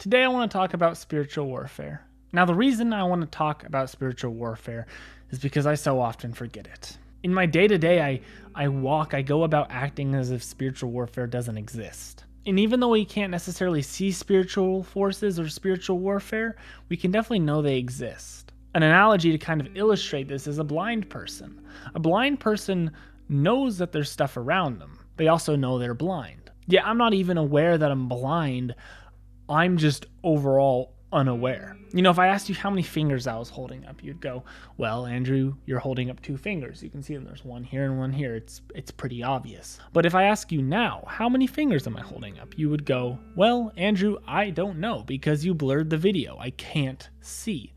Today I want to talk about spiritual warfare. Now, the reason I want to talk about spiritual warfare is because I so often forget it. In my day-to-day, I go about acting as if spiritual warfare doesn't exist. And even though we can't necessarily see spiritual forces or spiritual warfare, we can definitely know they exist. An analogy to kind of illustrate this is a blind person. A blind person knows that there's stuff around them. They also know they're blind. Yeah, I'm not even aware that I'm blind. I'm just overall unaware. If I asked you how many fingers I was holding up, you'd go, well, Andrew, you're holding up 2 fingers. You can see them. There's one here and one here. It's pretty obvious. But if I ask you now, how many fingers am I holding up? You would go, well, Andrew, I don't know because you blurred the video. I can't see.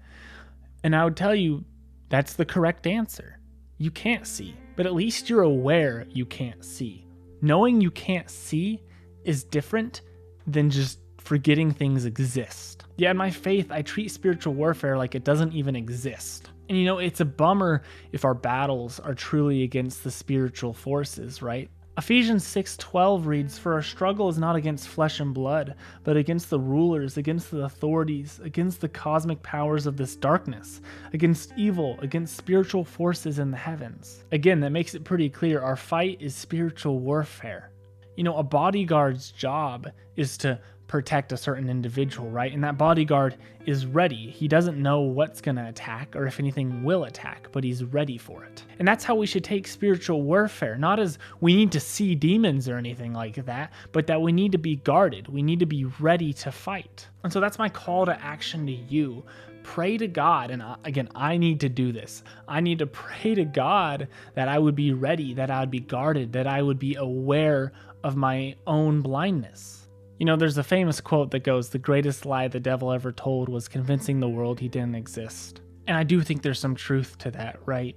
And I would tell you that's the correct answer. You can't see, but at least you're aware you can't see. Knowing you can't see is different than just forgetting things exist. Yeah, in my faith, I treat spiritual warfare like it doesn't even exist. And it's a bummer if our battles are truly against the spiritual forces, right? Ephesians 6:12 reads, "For our struggle is not against flesh and blood, but against the rulers, against the authorities, against the cosmic powers of this darkness, against evil, against spiritual forces in the heavens." Again, that makes it pretty clear our fight is spiritual warfare. A bodyguard's job is to protect a certain individual, right? And that bodyguard is ready. He doesn't know what's going to attack or if anything will attack, but he's ready for it. And that's how we should take spiritual warfare, not as we need to see demons or anything like that, but that we need to be guarded. We need to be ready to fight. And so that's my call to action to you. Pray to God. And again, I need to do this. I need to pray to God that I would be ready, that I would be guarded, that I would be aware of my own blindness. There's a famous quote that goes, "The greatest lie the devil ever told was convincing the world he didn't exist." And I do think there's some truth to that, right?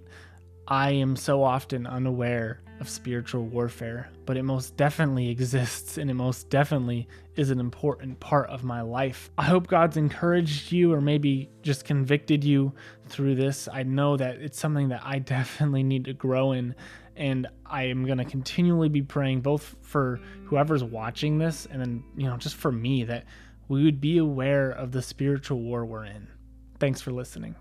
I am so often unaware of spiritual warfare, but it most definitely exists, and it most definitely is an important part of my life. I hope God's encouraged you or maybe just convicted you through this. I know that it's something that I definitely need to grow in, and I am going to continually be praying both for whoever's watching this and then, just for me, that we would be aware of the spiritual war we're in. Thanks for listening.